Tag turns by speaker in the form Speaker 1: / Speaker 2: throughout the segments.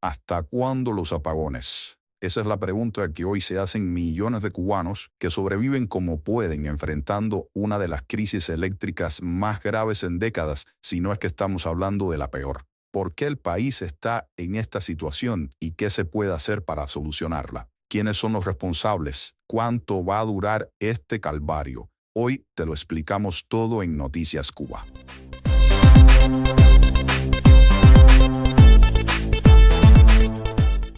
Speaker 1: ¿Hasta cuándo los apagones? Esa es la pregunta que hoy se hacen millones de cubanos que sobreviven como pueden enfrentando una de las crisis eléctricas más graves en décadas, si no es que estamos hablando de la peor. ¿Por qué el país está en esta situación y qué se puede hacer para solucionarla? ¿Quiénes son los responsables? ¿Cuánto va a durar este calvario? Hoy te lo explicamos todo en Noticias Cuba.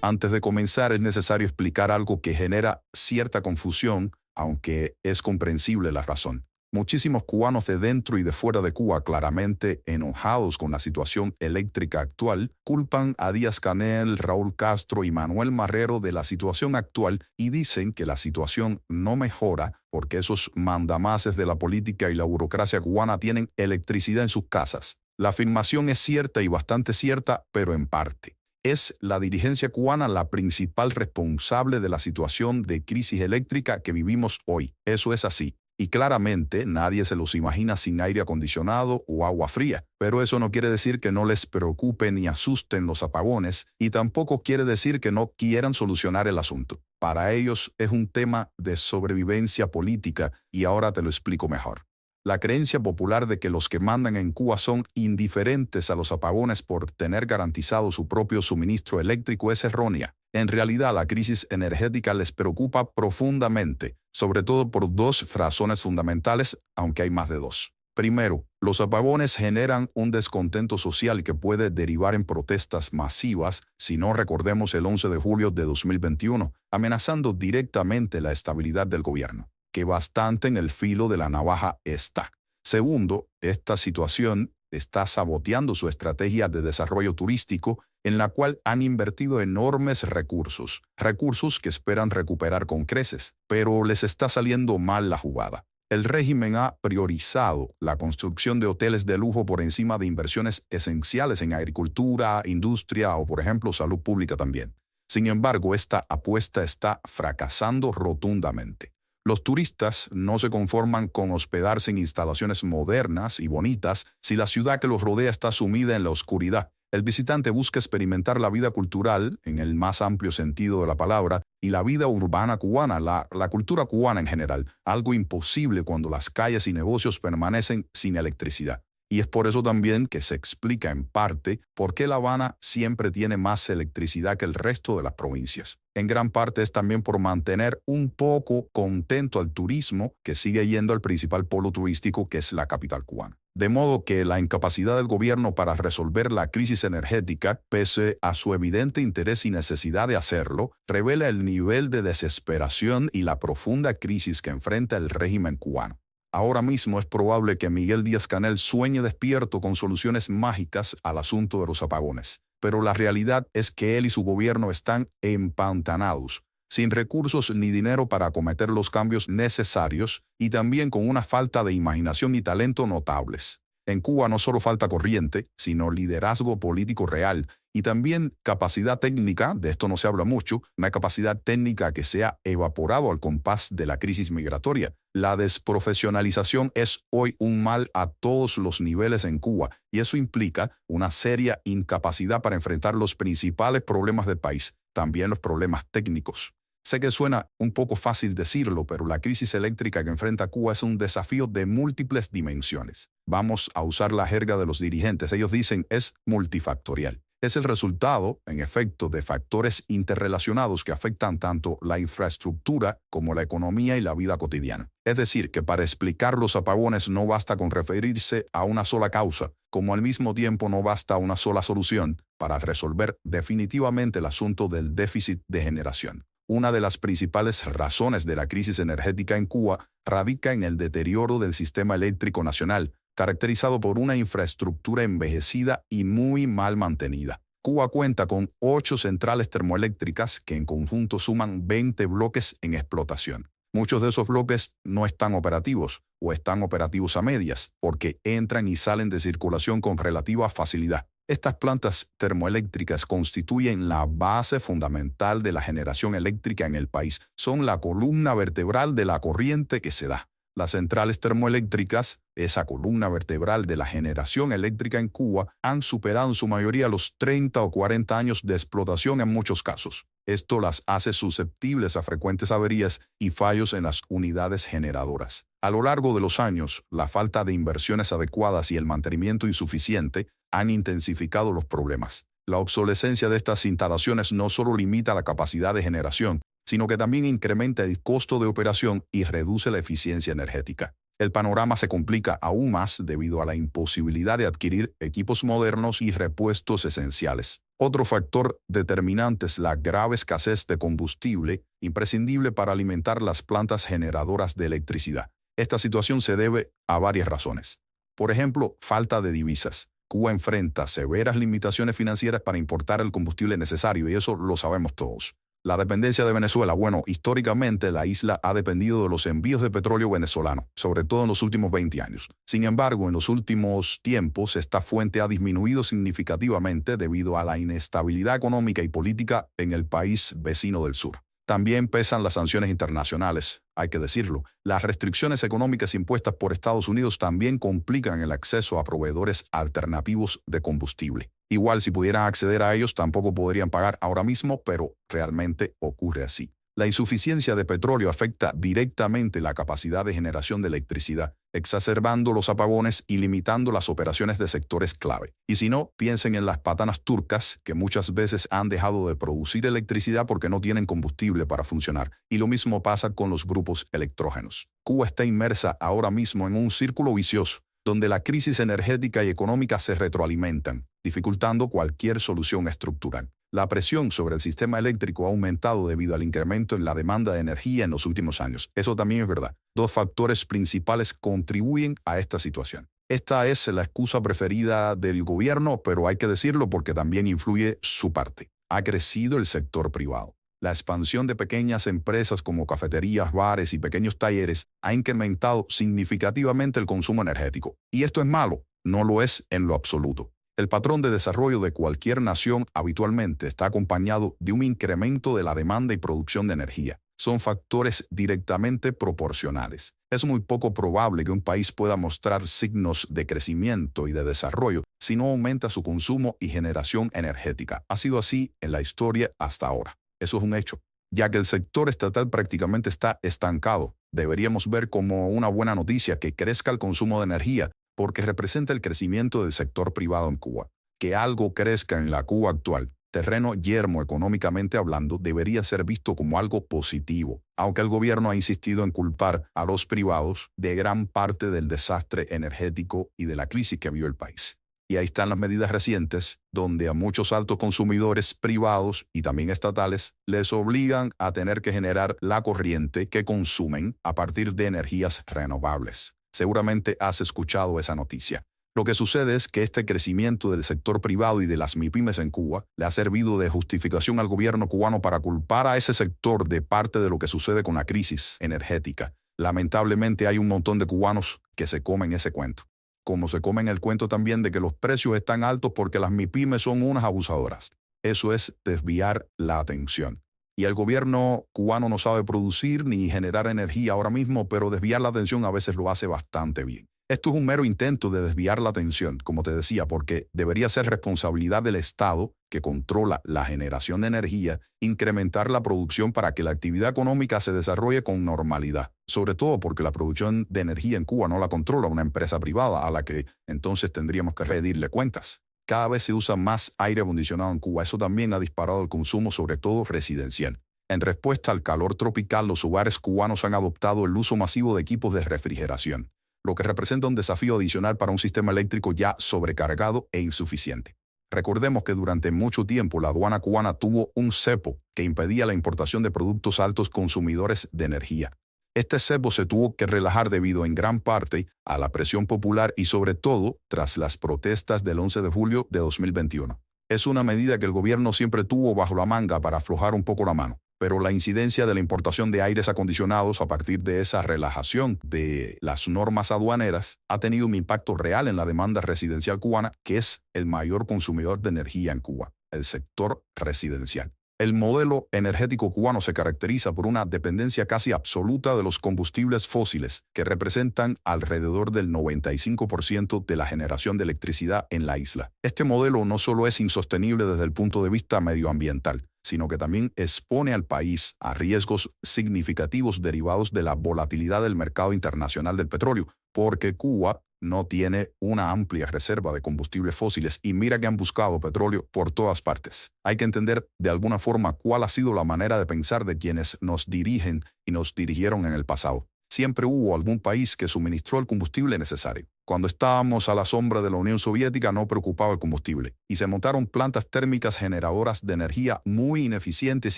Speaker 1: Antes de comenzar es necesario explicar algo que genera cierta confusión, aunque es comprensible la razón. Muchísimos cubanos de dentro y de fuera de Cuba, claramente enojados con la situación eléctrica actual, culpan a Díaz-Canel, Raúl Castro y Manuel Marrero de la situación actual y dicen que la situación no mejora porque esos mandamases de la política y la burocracia cubana tienen electricidad en sus casas. La afirmación es cierta y bastante cierta, pero en parte. Es la dirigencia cubana la principal responsable de la situación de crisis eléctrica que vivimos hoy. Eso es así. Y claramente nadie se los imagina sin aire acondicionado o agua fría. Pero eso no quiere decir que no les preocupe ni asusten los apagones y tampoco quiere decir que no quieran solucionar el asunto. Para ellos es un tema de sobrevivencia política y ahora te lo explico mejor. La creencia popular de que los que mandan en Cuba son indiferentes a los apagones por tener garantizado su propio suministro eléctrico es errónea. En realidad, la crisis energética les preocupa profundamente, sobre todo por dos razones fundamentales, aunque hay más de dos. Primero, los apagones generan un descontento social que puede derivar en protestas masivas, si no recordemos el 11 de julio de 2021, amenazando directamente la estabilidad del gobierno, que bastante en el filo de la navaja está. Segundo, esta situación está saboteando su estrategia de desarrollo turístico, en la cual han invertido enormes recursos que esperan recuperar con creces, pero les está saliendo mal la jugada. El régimen ha priorizado la construcción de hoteles de lujo por encima de inversiones esenciales en agricultura, industria o, por ejemplo, salud pública también. Sin embargo, esta apuesta está fracasando rotundamente. Los turistas no se conforman con hospedarse en instalaciones modernas y bonitas si la ciudad que los rodea está sumida en la oscuridad. El visitante busca experimentar la vida cultural, en el más amplio sentido de la palabra, y la vida urbana cubana, la cultura cubana en general, algo imposible cuando las calles y negocios permanecen sin electricidad. Y es por eso también que se explica en parte por qué La Habana siempre tiene más electricidad que el resto de las provincias. En gran parte es también por mantener un poco contento al turismo que sigue yendo al principal polo turístico que es la capital cubana. De modo que la incapacidad del gobierno para resolver la crisis energética, pese a su evidente interés y necesidad de hacerlo, revela el nivel de desesperación y la profunda crisis que enfrenta el régimen cubano. Ahora mismo es probable que Miguel Díaz-Canel sueñe despierto con soluciones mágicas al asunto de los apagones. Pero la realidad es que él y su gobierno están empantanados, sin recursos ni dinero para acometer los cambios necesarios y también con una falta de imaginación y talento notables. En Cuba no solo falta corriente, sino liderazgo político real y también capacidad técnica, de esto no se habla mucho, una capacidad técnica que se ha evaporado al compás de la crisis migratoria. La desprofesionalización es hoy un mal a todos los niveles en Cuba y eso implica una seria incapacidad para enfrentar los principales problemas del país, también los problemas técnicos. Sé que suena un poco fácil decirlo, pero la crisis eléctrica que enfrenta Cuba es un desafío de múltiples dimensiones. Vamos a usar la jerga de los dirigentes. Ellos dicen es multifactorial. Es el resultado, en efecto, de factores interrelacionados que afectan tanto la infraestructura como la economía y la vida cotidiana. Es decir, que para explicar los apagones no basta con referirse a una sola causa, como al mismo tiempo no basta una sola solución para resolver definitivamente el asunto del déficit de generación. Una de las principales razones de la crisis energética en Cuba radica en el deterioro del sistema eléctrico nacional, caracterizado por una infraestructura envejecida y muy mal mantenida. Cuba cuenta con 8 centrales termoeléctricas que en conjunto suman 20 bloques en explotación. Muchos de esos bloques no están operativos o están operativos a medias porque entran y salen de circulación con relativa facilidad. Estas plantas termoeléctricas constituyen la base fundamental de la generación eléctrica en el país. Son la columna vertebral de la corriente que se da. Las centrales termoeléctricas, esa columna vertebral de la generación eléctrica en Cuba, han superado en su mayoría los 30 o 40 años de explotación en muchos casos. Esto las hace susceptibles a frecuentes averías y fallos en las unidades generadoras. A lo largo de los años, la falta de inversiones adecuadas y el mantenimiento insuficiente han intensificado los problemas. La obsolescencia de estas instalaciones no solo limita la capacidad de generación, sino que también incrementa el costo de operación y reduce la eficiencia energética. El panorama se complica aún más debido a la imposibilidad de adquirir equipos modernos y repuestos esenciales. Otro factor determinante es la grave escasez de combustible, imprescindible para alimentar las plantas generadoras de electricidad. Esta situación se debe a varias razones. Por ejemplo, falta de divisas. Cuba enfrenta severas limitaciones financieras para importar el combustible necesario, y eso lo sabemos todos. La dependencia de Venezuela. Bueno, históricamente la isla ha dependido de los envíos de petróleo venezolano, sobre todo en los últimos 20 años. Sin embargo, en los últimos tiempos esta fuente ha disminuido significativamente debido a la inestabilidad económica y política en el país vecino del sur. También pesan las sanciones internacionales, hay que decirlo. Las restricciones económicas impuestas por Estados Unidos también complican el acceso a proveedores alternativos de combustible. Igual si pudieran acceder a ellos tampoco podrían pagar ahora mismo, pero realmente ocurre así. La insuficiencia de petróleo afecta directamente la capacidad de generación de electricidad, exacerbando los apagones y limitando las operaciones de sectores clave. Y si no, piensen en las patanas turcas, que muchas veces han dejado de producir electricidad porque no tienen combustible para funcionar. Y lo mismo pasa con los grupos electrógenos. Cuba está inmersa ahora mismo en un círculo vicioso, donde la crisis energética y económica se retroalimentan, dificultando cualquier solución estructural. La presión sobre el sistema eléctrico ha aumentado debido al incremento en la demanda de energía en los últimos años. Eso también es verdad. Dos factores principales contribuyen a esta situación. Esta es la excusa preferida del gobierno, pero hay que decirlo porque también influye su parte. Ha crecido el sector privado. La expansión de pequeñas empresas como cafeterías, bares y pequeños talleres ha incrementado significativamente el consumo energético. Y esto es malo, no lo es en lo absoluto. El patrón de desarrollo de cualquier nación habitualmente está acompañado de un incremento de la demanda y producción de energía. Son factores directamente proporcionales. Es muy poco probable que un país pueda mostrar signos de crecimiento y de desarrollo si no aumenta su consumo y generación energética. Ha sido así en la historia hasta ahora. Eso es un hecho. Ya que el sector estatal prácticamente está estancado, deberíamos ver como una buena noticia que crezca el consumo de energía, porque representa el crecimiento del sector privado en Cuba. Que algo crezca en la Cuba actual, terreno yermo económicamente hablando, debería ser visto como algo positivo, aunque el gobierno ha insistido en culpar a los privados de gran parte del desastre energético y de la crisis que vive el país. Y ahí están las medidas recientes, donde a muchos altos consumidores privados y también estatales les obligan a tener que generar la corriente que consumen a partir de energías renovables. Seguramente has escuchado esa noticia. Lo que sucede es que este crecimiento del sector privado y de las MIPYMES en Cuba le ha servido de justificación al gobierno cubano para culpar a ese sector de parte de lo que sucede con la crisis energética. Lamentablemente hay un montón de cubanos que se comen ese cuento. Como se comen el cuento también de que los precios están altos porque las MIPYMES son unas abusadoras. Eso es desviar la atención. Y el gobierno cubano no sabe producir ni generar energía ahora mismo, pero desviar la atención a veces lo hace bastante bien. Esto es un mero intento de desviar la atención, como te decía, porque debería ser responsabilidad del Estado, que controla la generación de energía, incrementar la producción para que la actividad económica se desarrolle con normalidad. Sobre todo porque la producción de energía en Cuba no la controla una empresa privada a la que entonces tendríamos que rendirle cuentas. Cada vez se usa más aire acondicionado en Cuba. Eso también ha disparado el consumo, sobre todo residencial. En respuesta al calor tropical, los hogares cubanos han adoptado el uso masivo de equipos de refrigeración, lo que representa un desafío adicional para un sistema eléctrico ya sobrecargado e insuficiente. Recordemos que durante mucho tiempo la aduana cubana tuvo un cepo que impedía la importación de productos altos consumidores de energía. Este cepo se tuvo que relajar debido en gran parte a la presión popular y sobre todo tras las protestas del 11 de julio de 2021. Es una medida que el gobierno siempre tuvo bajo la manga para aflojar un poco la mano, pero la incidencia de la importación de aires acondicionados a partir de esa relajación de las normas aduaneras ha tenido un impacto real en la demanda residencial cubana, que es el mayor consumidor de energía en Cuba, el sector residencial. El modelo energético cubano se caracteriza por una dependencia casi absoluta de los combustibles fósiles, que representan alrededor del 95% de la generación de electricidad en la isla. Este modelo no solo es insostenible desde el punto de vista medioambiental, sino que también expone al país a riesgos significativos derivados de la volatilidad del mercado internacional del petróleo, porque Cuba no tiene una amplia reserva de combustibles fósiles y mira que han buscado petróleo por todas partes. Hay que entender de alguna forma cuál ha sido la manera de pensar de quienes nos dirigen y nos dirigieron en el pasado. Siempre hubo algún país que suministró el combustible necesario. Cuando estábamos a la sombra de la Unión Soviética no preocupaba el combustible y se montaron plantas térmicas generadoras de energía muy ineficientes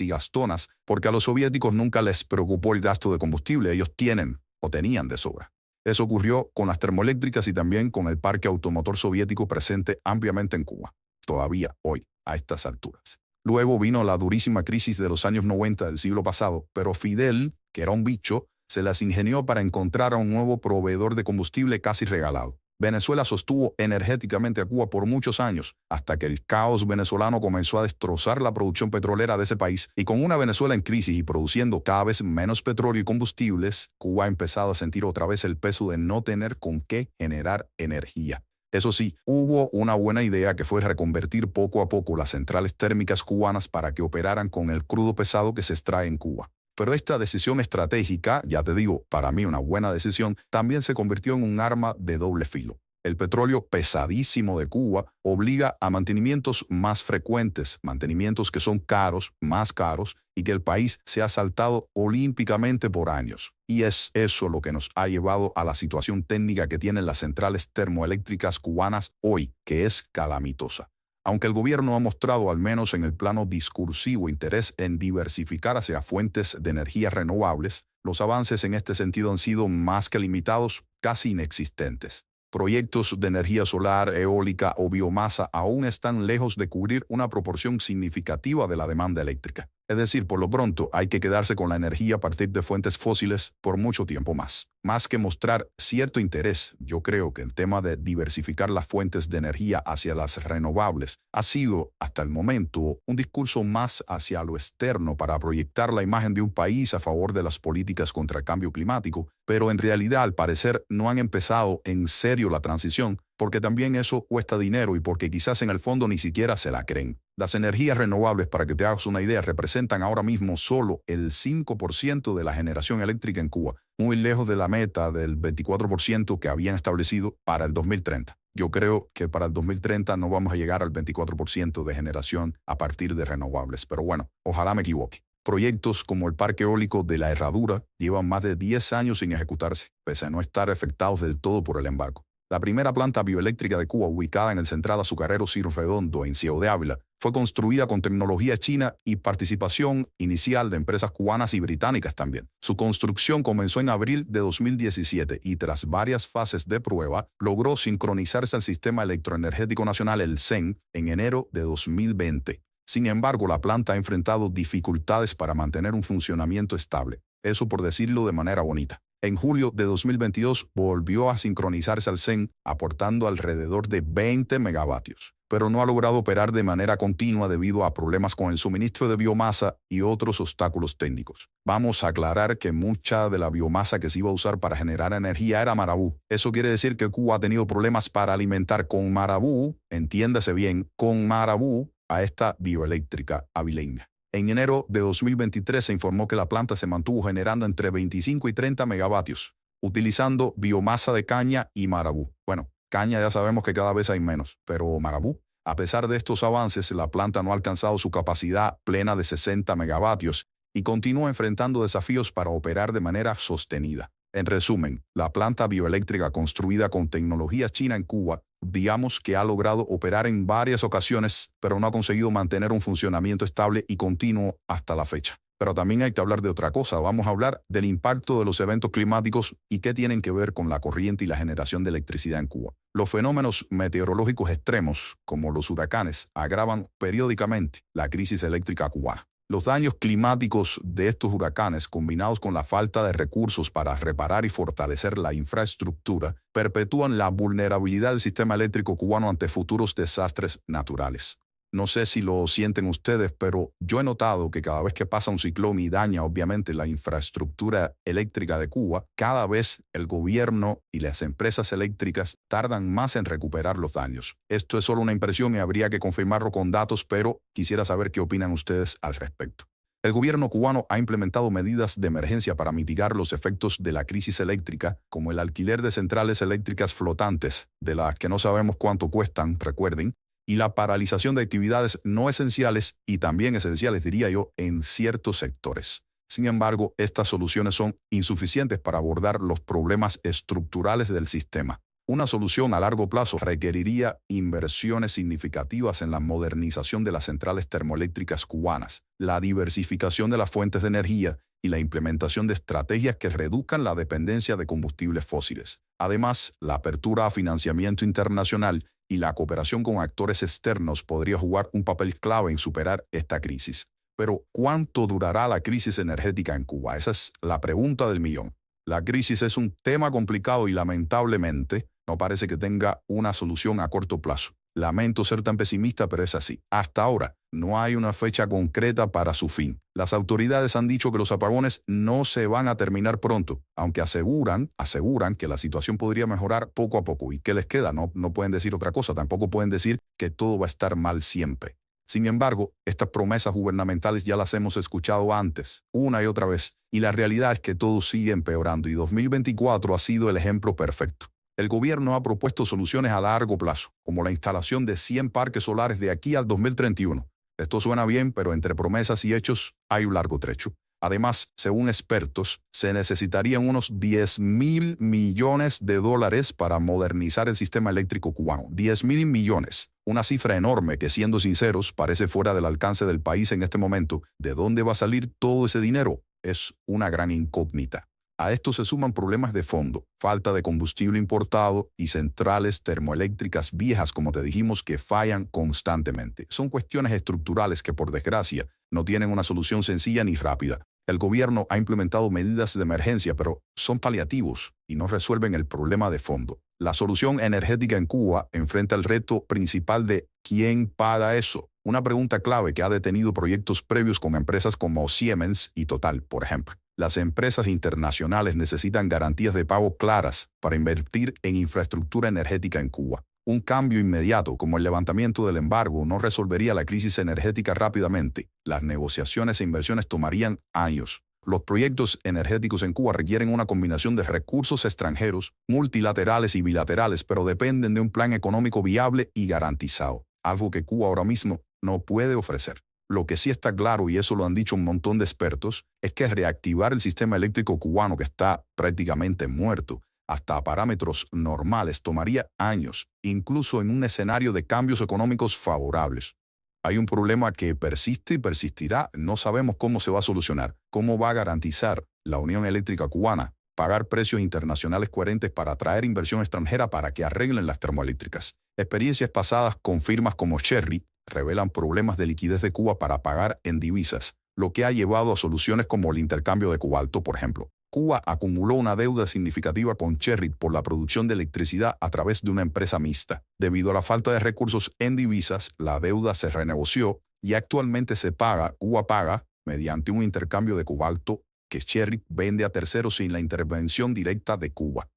Speaker 1: y gastonas porque a los soviéticos nunca les preocupó el gasto de combustible, ellos tienen o tenían de sobra. Eso ocurrió con las termoeléctricas y también con el parque automotor soviético presente ampliamente en Cuba, todavía hoy, a estas alturas. Luego vino la durísima crisis de los años 90 del siglo pasado, pero Fidel, que era un bicho, se las ingenió para encontrar a un nuevo proveedor de combustible casi regalado. Venezuela sostuvo energéticamente a Cuba por muchos años, hasta que el caos venezolano comenzó a destrozar la producción petrolera de ese país, y con una Venezuela en crisis y produciendo cada vez menos petróleo y combustibles, Cuba ha empezado a sentir otra vez el peso de no tener con qué generar energía. Eso sí, hubo una buena idea que fue reconvertir poco a poco las centrales térmicas cubanas para que operaran con el crudo pesado que se extrae en Cuba. Pero esta decisión estratégica, ya te digo, para mí una buena decisión, también se convirtió en un arma de doble filo. El petróleo pesadísimo de Cuba obliga a mantenimientos más frecuentes, mantenimientos que son caros, más caros, y que el país se ha saltado olímpicamente por años. Y es eso lo que nos ha llevado a la situación técnica que tienen las centrales termoeléctricas cubanas hoy, que es calamitosa. Aunque el gobierno ha mostrado, al menos en el plano discursivo, interés en diversificar hacia fuentes de energía renovables, los avances en este sentido han sido más que limitados, casi inexistentes. Proyectos de energía solar, eólica o biomasa aún están lejos de cubrir una proporción significativa de la demanda eléctrica. Es decir, por lo pronto hay que quedarse con la energía a partir de fuentes fósiles por mucho tiempo más. Más que mostrar cierto interés, yo creo que el tema de diversificar las fuentes de energía hacia las renovables ha sido, hasta el momento, un discurso más hacia lo externo para proyectar la imagen de un país a favor de las políticas contra el cambio climático, pero en realidad al parecer no han empezado en serio la transición, porque también eso cuesta dinero y porque quizás en el fondo ni siquiera se la creen. Las energías renovables, para que te hagas una idea, representan ahora mismo solo el 5% de la generación eléctrica en Cuba, muy lejos de la meta del 24% que habían establecido para el 2030. Yo creo que para el 2030 no vamos a llegar al 24% de generación a partir de renovables, pero bueno, ojalá me equivoque. Proyectos como el parque eólico de La Herradura llevan más de 10 años sin ejecutarse, pese a no estar afectados del todo por el embargo. La primera planta bioeléctrica de Cuba, ubicada en el central azucarero Cerro Redondo, en Ciego de Ávila, fue construida con tecnología china y participación inicial de empresas cubanas y británicas también. Su construcción comenzó en abril de 2017 y tras varias fases de prueba, logró sincronizarse al Sistema Electroenergético Nacional, el SEN, en enero de 2020. Sin embargo, la planta ha enfrentado dificultades para mantener un funcionamiento estable. Eso por decirlo de manera bonita. En julio de 2022 volvió a sincronizarse al SEN, aportando alrededor de 20 megavatios, pero no ha logrado operar de manera continua debido a problemas con el suministro de biomasa y otros obstáculos técnicos. Vamos a aclarar que mucha de la biomasa que se iba a usar para generar energía era marabú. Eso quiere decir que Cuba ha tenido problemas para alimentar con marabú, entiéndase bien, con marabú, a esta bioeléctrica avileña. En enero de 2023 se informó que la planta se mantuvo generando entre 25 y 30 megavatios, utilizando biomasa de caña y marabú. Bueno, caña ya sabemos que cada vez hay menos, pero marabú. A pesar de estos avances, la planta no ha alcanzado su capacidad plena de 60 megavatios y continúa enfrentando desafíos para operar de manera sostenida. En resumen, la planta bioeléctrica construida con tecnología china en Cuba, digamos que ha logrado operar en varias ocasiones, pero no ha conseguido mantener un funcionamiento estable y continuo hasta la fecha. Pero también hay que hablar de otra cosa. Vamos a hablar del impacto de los eventos climáticos y qué tienen que ver con la corriente y la generación de electricidad en Cuba. Los fenómenos meteorológicos extremos, como los huracanes, agravan periódicamente la crisis eléctrica cubana. Los daños climáticos de estos huracanes, combinados con la falta de recursos para reparar y fortalecer la infraestructura, perpetúan la vulnerabilidad del sistema eléctrico cubano ante futuros desastres naturales. No sé si lo sienten ustedes, pero yo he notado que cada vez que pasa un ciclón y daña obviamente la infraestructura eléctrica de Cuba, cada vez el gobierno y las empresas eléctricas tardan más en recuperar los daños. Esto es solo una impresión y habría que confirmarlo con datos, pero quisiera saber qué opinan ustedes al respecto. El gobierno cubano ha implementado medidas de emergencia para mitigar los efectos de la crisis eléctrica, como el alquiler de centrales eléctricas flotantes, de las que no sabemos cuánto cuestan, recuerden, y la paralización de actividades no esenciales y también esenciales, diría yo, en ciertos sectores. Sin embargo, estas soluciones son insuficientes para abordar los problemas estructurales del sistema. Una solución a largo plazo requeriría inversiones significativas en la modernización de las centrales termoeléctricas cubanas, la diversificación de las fuentes de energía y la implementación de estrategias que reduzcan la dependencia de combustibles fósiles. Además, la apertura a financiamiento internacional y la cooperación con actores externos podría jugar un papel clave en superar esta crisis. Pero, ¿cuánto durará la crisis energética en Cuba? Esa es la pregunta del millón. La crisis es un tema complicado y lamentablemente no parece que tenga una solución a corto plazo. Lamento ser tan pesimista, pero es así. Hasta ahora, no hay una fecha concreta para su fin. Las autoridades han dicho que los apagones no se van a terminar pronto, aunque aseguran que la situación podría mejorar poco a poco. ¿Y qué les queda? No pueden decir otra cosa. Tampoco pueden decir que todo va a estar mal siempre. Sin embargo, estas promesas gubernamentales ya las hemos escuchado antes, una y otra vez, y la realidad es que todo sigue empeorando y 2024 ha sido el ejemplo perfecto. El gobierno ha propuesto soluciones a largo plazo, como la instalación de 100 parques solares de aquí al 2031. Esto suena bien, pero entre promesas y hechos hay un largo trecho. Además, según expertos, se necesitarían unos $10.000 millones para modernizar el sistema eléctrico cubano. $10.000 millones. Una cifra enorme que, siendo sinceros, parece fuera del alcance del país en este momento. ¿De dónde va a salir todo ese dinero? Es una gran incógnita. A esto se suman problemas de fondo, falta de combustible importado y centrales termoeléctricas viejas, como te dijimos, que fallan constantemente. Son cuestiones estructurales que, por desgracia, no tienen una solución sencilla ni rápida. El gobierno ha implementado medidas de emergencia, pero son paliativos y no resuelven el problema de fondo. La solución energética en Cuba enfrenta el reto principal de ¿quién paga eso? Una pregunta clave que ha detenido proyectos previos con empresas como Siemens y Total, por ejemplo. Las empresas internacionales necesitan garantías de pago claras para invertir en infraestructura energética en Cuba. Un cambio inmediato, como el levantamiento del embargo, no resolvería la crisis energética rápidamente. Las negociaciones e inversiones tomarían años. Los proyectos energéticos en Cuba requieren una combinación de recursos extranjeros, multilaterales y bilaterales, pero dependen de un plan económico viable y garantizado, algo que Cuba ahora mismo no puede ofrecer. Lo que sí está claro, y eso lo han dicho un montón de expertos, es que reactivar el sistema eléctrico cubano, que está prácticamente muerto, hasta a parámetros normales, tomaría años, incluso en un escenario de cambios económicos favorables. Hay un problema que persiste y persistirá. No sabemos cómo se va a solucionar. ¿Cómo va a garantizar la Unión Eléctrica Cubana pagar precios internacionales coherentes para atraer inversión extranjera para que arreglen las termoeléctricas? Experiencias pasadas con firmas como Cherry revelan problemas de liquidez de Cuba para pagar en divisas, lo que ha llevado a soluciones como el intercambio de cobalto, por ejemplo. Cuba acumuló una deuda significativa con Cherry por la producción de electricidad a través de una empresa mixta. Debido a la falta de recursos en divisas, la deuda se renegoció y actualmente Cuba paga mediante un intercambio de cobalto que Cherry vende a terceros sin la intervención directa de Cuba.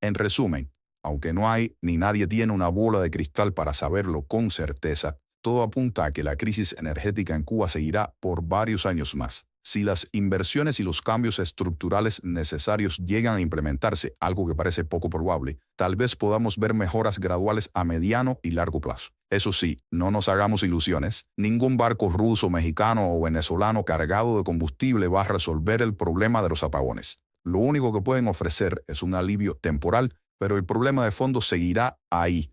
Speaker 1: En resumen, aunque no hay ni nadie tiene una bola de cristal para saberlo con certeza, todo apunta a que la crisis energética en Cuba seguirá por varios años más. Si las inversiones y los cambios estructurales necesarios llegan a implementarse, algo que parece poco probable, tal vez podamos ver mejoras graduales a mediano y largo plazo. Eso sí, no nos hagamos ilusiones. Ningún barco ruso, mexicano o venezolano cargado de combustible va a resolver el problema de los apagones. Lo único que pueden ofrecer es un alivio temporal, pero el problema de fondo seguirá ahí.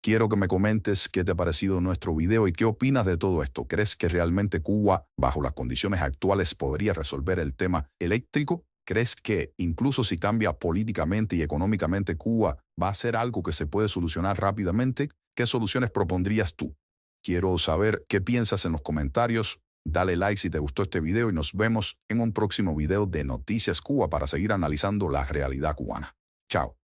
Speaker 1: Quiero que me comentes qué te ha parecido nuestro video y qué opinas de todo esto. ¿Crees que realmente Cuba, bajo las condiciones actuales, podría resolver el tema eléctrico? ¿Crees que, incluso si cambia políticamente y económicamente, Cuba va a ser algo que se puede solucionar rápidamente? ¿Qué soluciones propondrías tú? Quiero saber qué piensas en los comentarios. Dale like si te gustó este video y nos vemos en un próximo video de Noticias Cuba para seguir analizando la realidad cubana. Chao.